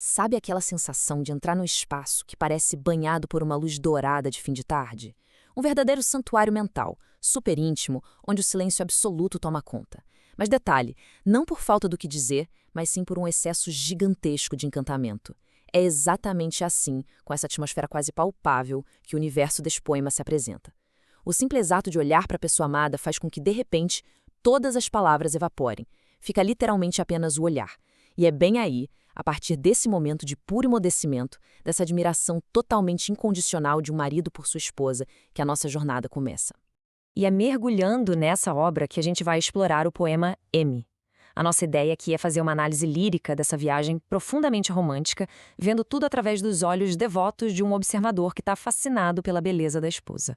Sabe aquela sensação de entrar num espaço que parece banhado por uma luz dourada de fim de tarde? Um verdadeiro santuário mental, super íntimo, onde o silêncio absoluto toma conta. Mas detalhe, não por falta do que dizer, mas sim por um excesso gigantesco de encantamento. É exatamente assim, com essa atmosfera quase palpável, que o universo deste poema se apresenta. O simples ato de olhar para a pessoa amada faz com que, de repente, todas as palavras evaporem. Fica literalmente apenas o olhar. E é bem aí, a partir desse momento de puro emudecimento, dessa admiração totalmente incondicional de um marido por sua esposa, que a nossa jornada começa. E é mergulhando nessa obra que a gente vai explorar o poema M. A nossa ideia aqui é fazer uma análise lírica dessa viagem profundamente romântica, vendo tudo através dos olhos devotos de um observador que está fascinado pela beleza da esposa.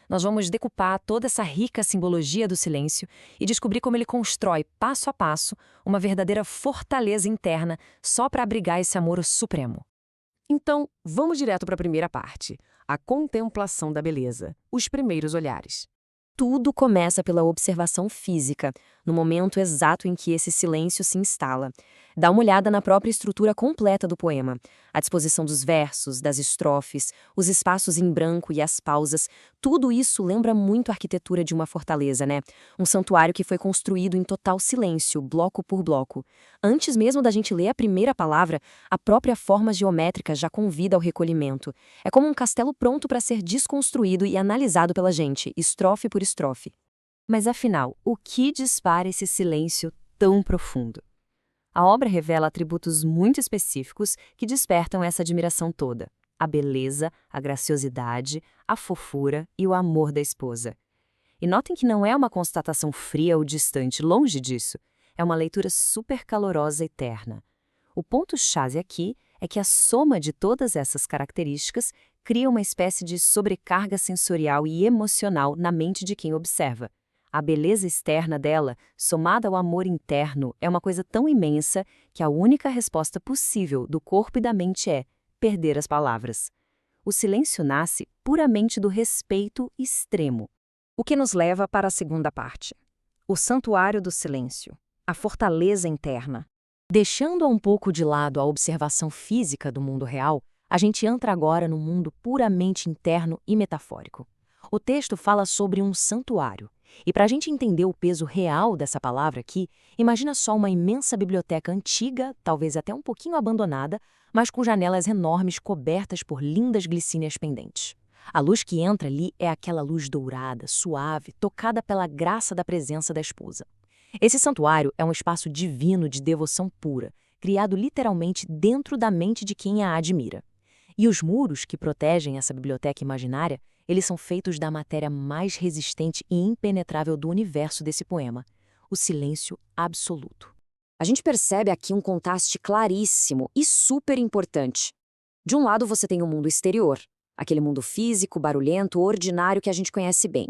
Nós vamos decupar toda essa rica simbologia do silêncio e descobrir como ele constrói, passo a passo, uma verdadeira fortaleza interna só para abrigar esse amor supremo. Então, vamos direto para a primeira parte, a contemplação da beleza, os primeiros olhares. Tudo começa pela observação física, no momento exato em que esse silêncio se instala. Dá uma olhada na própria estrutura completa do poema. A disposição dos versos, das estrofes, os espaços em branco e as pausas, tudo isso lembra muito a arquitetura de uma fortaleza, né? Um santuário que foi construído em total silêncio, bloco por bloco. Antes mesmo da gente ler a primeira palavra, a própria forma geométrica já convida ao recolhimento. É como um castelo pronto para ser desconstruído e analisado pela gente, estrofe por estrofe. Mas afinal, o que dispara esse silêncio tão profundo? A obra revela atributos muito específicos que despertam essa admiração toda: a beleza, a graciosidade, a fofura e o amor da esposa. E notem que não é uma constatação fria ou distante, longe disso. É uma leitura super calorosa e terna. O ponto-chave aqui é que a soma de todas essas características cria uma espécie de sobrecarga sensorial e emocional na mente de quem observa. A beleza externa dela, somada ao amor interno, é uma coisa tão imensa que a única resposta possível do corpo e da mente é perder as palavras. O silêncio nasce puramente do respeito extremo. O que nos leva para a segunda parte. O santuário do silêncio, a fortaleza interna. Deixando um pouco de lado a observação física do mundo real, a gente entra agora no mundo puramente interno e metafórico. O texto fala sobre um santuário. E para a gente entender o peso real dessa palavra aqui, imagina só uma imensa biblioteca antiga, talvez até um pouquinho abandonada, mas com janelas enormes cobertas por lindas glicínias pendentes. A luz que entra ali é aquela luz dourada, suave, tocada pela graça da presença da esposa. Esse santuário é um espaço divino de devoção pura, criado literalmente dentro da mente de quem a admira. E os muros que protegem essa biblioteca imaginária, eles são feitos da matéria mais resistente e impenetrável do universo desse poema, o silêncio absoluto. A gente percebe aqui um contraste claríssimo e super importante. De um lado você tem o mundo exterior, aquele mundo físico, barulhento, ordinário que a gente conhece bem.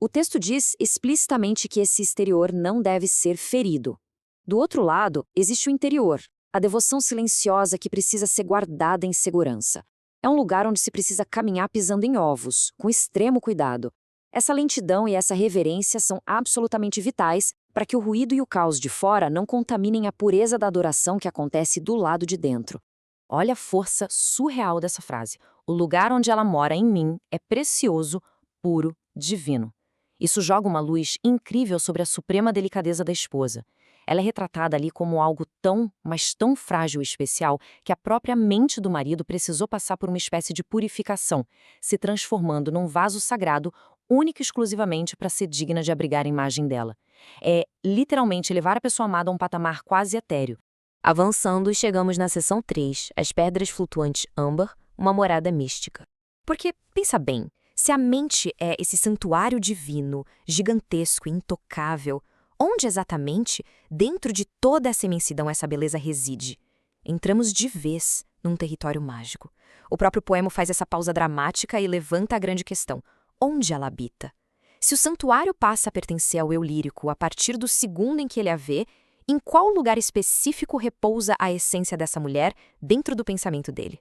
O texto diz explicitamente que esse exterior não deve ser ferido. Do outro lado, existe o interior, a devoção silenciosa que precisa ser guardada em segurança. É um lugar onde se precisa caminhar pisando em ovos, com extremo cuidado. Essa lentidão e essa reverência são absolutamente vitais para que o ruído e o caos de fora não contaminem a pureza da adoração que acontece do lado de dentro. Olha a força surreal dessa frase. O lugar onde ela mora em mim é precioso, puro, divino. Isso joga uma luz incrível sobre a suprema delicadeza da esposa. Ela é retratada ali como algo tão, mas tão frágil e especial que a própria mente do marido precisou passar por uma espécie de purificação, se transformando num vaso sagrado único e exclusivamente para ser digna de abrigar a imagem dela. É literalmente levar a pessoa amada a um patamar quase etéreo. Avançando, chegamos na seção 3, as pedras flutuantes âmbar, uma morada mística. Porque, pensa bem, se a mente é esse santuário divino, gigantesco e intocável, onde exatamente, dentro de toda essa imensidão, essa beleza reside? Entramos de vez num território mágico. O próprio poema faz essa pausa dramática e levanta a grande questão: onde ela habita? Se o santuário passa a pertencer ao eu lírico a partir do segundo em que ele a vê, em qual lugar específico repousa a essência dessa mulher dentro do pensamento dele?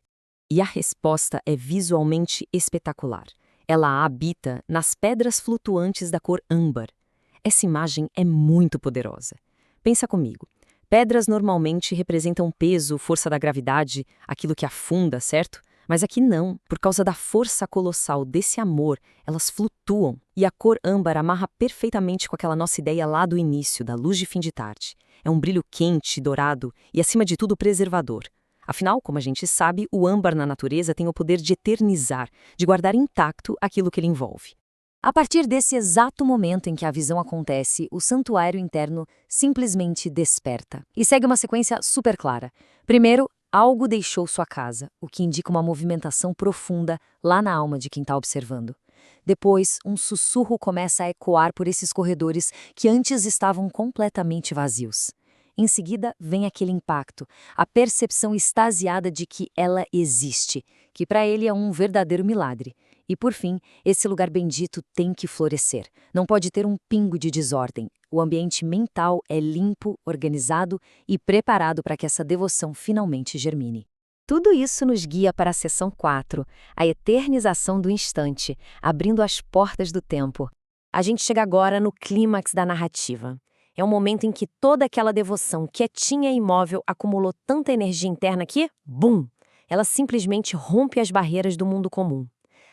E a resposta é visualmente espetacular. Ela a habita nas pedras flutuantes da cor âmbar. Essa imagem é muito poderosa. Pensa comigo. Pedras normalmente representam peso, força da gravidade, aquilo que afunda, certo? Mas aqui não, por causa da força colossal desse amor, elas flutuam. E a cor âmbar amarra perfeitamente com aquela nossa ideia lá do início, da luz de fim de tarde. É um brilho quente, dourado e, acima de tudo, preservador. Afinal, como a gente sabe, o âmbar na natureza tem o poder de eternizar, de guardar intacto aquilo que ele envolve. A partir desse exato momento em que a visão acontece, o santuário interno simplesmente desperta. E segue uma sequência super clara. Primeiro, algo deixou sua casa, o que indica uma movimentação profunda lá na alma de quem está observando. Depois, um sussurro começa a ecoar por esses corredores que antes estavam completamente vazios. Em seguida, vem aquele impacto, a percepção extasiada de que ela existe, que para ele é um verdadeiro milagre. E por fim, esse lugar bendito tem que florescer. Não pode ter um pingo de desordem. O ambiente mental é limpo, organizado e preparado para que essa devoção finalmente germine. Tudo isso nos guia para a seção 4, a eternização do instante, abrindo as portas do tempo. A gente chega agora no clímax da narrativa. É um momento em que toda aquela devoção quietinha e imóvel acumulou tanta energia interna que, bum! Ela simplesmente rompe as barreiras do mundo comum.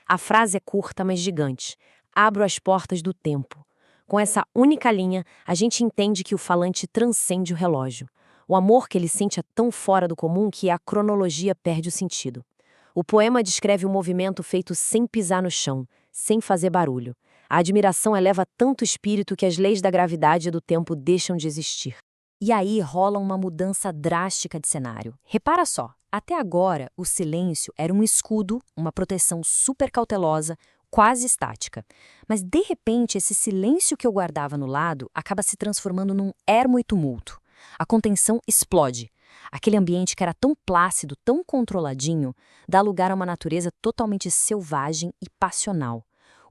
A frase é curta, mas gigante. Abro as portas do tempo. Com essa única linha, a gente entende que o falante transcende o relógio. O amor que ele sente é tão fora do comum que a cronologia perde o sentido. O poema descreve um movimento feito sem pisar no chão, sem fazer barulho. A admiração eleva tanto o espírito que as leis da gravidade e do tempo deixam de existir. E aí rola uma mudança drástica de cenário. Repara só, até agora o silêncio era um escudo, uma proteção super cautelosa, quase estática. Mas de repente esse silêncio que eu guardava no lado acaba se transformando num ermo e tumulto. A contenção explode. Aquele ambiente que era tão plácido, tão controladinho, dá lugar a uma natureza totalmente selvagem e passional.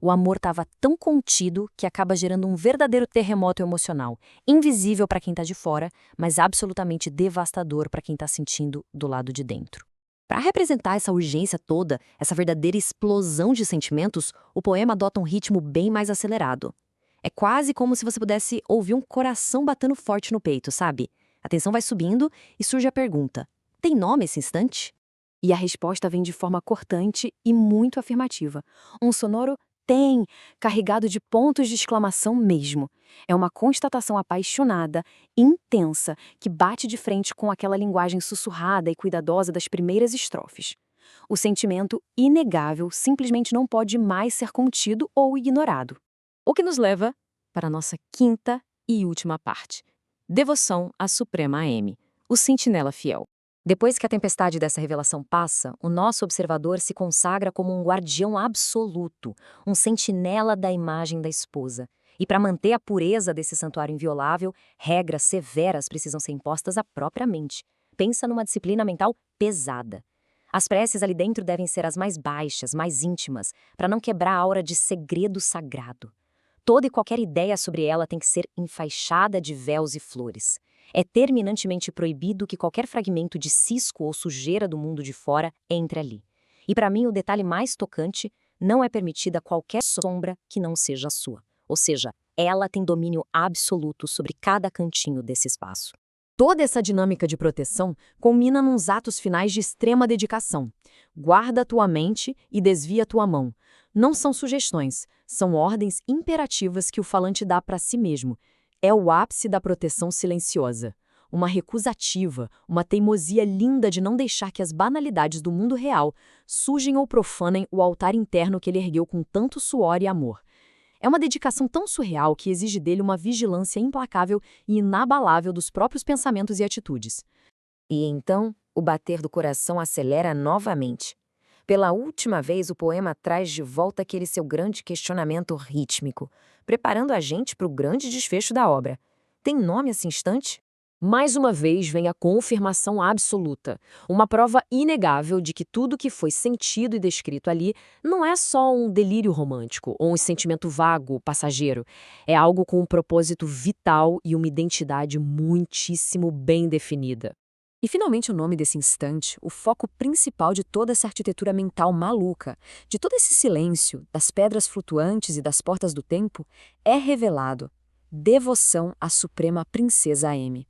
O amor estava tão contido que acaba gerando um verdadeiro terremoto emocional, invisível para quem está de fora, mas absolutamente devastador para quem está sentindo do lado de dentro. Para representar essa urgência toda, essa verdadeira explosão de sentimentos, o poema adota um ritmo bem mais acelerado. É quase como se você pudesse ouvir um coração batendo forte no peito, sabe? A tensão vai subindo e surge a pergunta: tem nome esse instante? E a resposta vem de forma cortante e muito afirmativa. Um sonoro tem, carregado de pontos de exclamação mesmo. É uma constatação apaixonada, intensa, que bate de frente com aquela linguagem sussurrada e cuidadosa das primeiras estrofes. O sentimento inegável simplesmente não pode mais ser contido ou ignorado. O que nos leva para a nossa quinta e última parte. Devoção à Suprema M, o sentinela fiel. Depois que a tempestade dessa revelação passa, o nosso observador se consagra como um guardião absoluto, um sentinela da imagem da esposa. E para manter a pureza desse santuário inviolável, regras severas precisam ser impostas à própria mente. Pensa numa disciplina mental pesada. As preces ali dentro devem ser as mais baixas, mais íntimas, para não quebrar a aura de segredo sagrado. Toda e qualquer ideia sobre ela tem que ser enfaixada de véus e flores. É terminantemente proibido que qualquer fragmento de cisco ou sujeira do mundo de fora entre ali. E para mim o detalhe mais tocante, não é permitida qualquer sombra que não seja sua. Ou seja, ela tem domínio absoluto sobre cada cantinho desse espaço. Toda essa dinâmica de proteção culmina nos atos finais de extrema dedicação. Guarda tua mente e desvia tua mão. Não são sugestões, são ordens imperativas que o falante dá para si mesmo. É o ápice da proteção silenciosa. Uma recusa ativa, uma teimosia linda de não deixar que as banalidades do mundo real sujem ou profanem o altar interno que ele ergueu com tanto suor e amor. É uma dedicação tão surreal que exige dele uma vigilância implacável e inabalável dos próprios pensamentos e atitudes. E então, o bater do coração acelera novamente. Pela última vez, o poema traz de volta aquele seu grande questionamento rítmico, preparando a gente para o grande desfecho da obra. Tem nome esse instante? Mais uma vez vem a confirmação absoluta, uma prova inegável de que tudo que foi sentido e descrito ali não é só um delírio romântico ou um sentimento vago, passageiro. É algo com um propósito vital e uma identidade muitíssimo bem definida. E finalmente o nome desse instante, o foco principal de toda essa arquitetura mental maluca, de todo esse silêncio, das pedras flutuantes e das portas do tempo, é revelado: Devoção à Suprema Princesa M.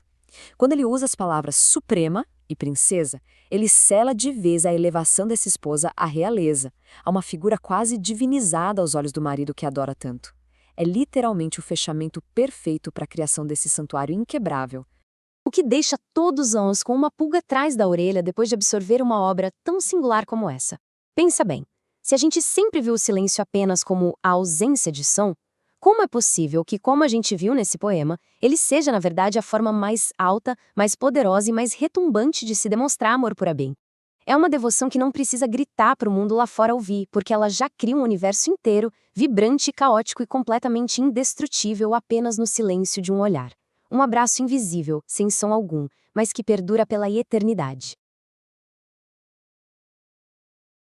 Quando ele usa as palavras suprema e princesa, ele sela de vez a elevação dessa esposa à realeza, a uma figura quase divinizada aos olhos do marido que adora tanto. É literalmente o fechamento perfeito para a criação desse santuário inquebrável. O que deixa todos nós com uma pulga atrás da orelha depois de absorver uma obra tão singular como essa. Pensa bem, se a gente sempre viu o silêncio apenas como a ausência de som, como é possível que, como a gente viu nesse poema, ele seja, na verdade, a forma mais alta, mais poderosa e mais retumbante de se demonstrar amor por bem? É uma devoção que não precisa gritar para o mundo lá fora ouvir, porque ela já cria um universo inteiro, vibrante, caótico e completamente indestrutível apenas no silêncio de um olhar. Um abraço invisível, sem som algum, mas que perdura pela eternidade.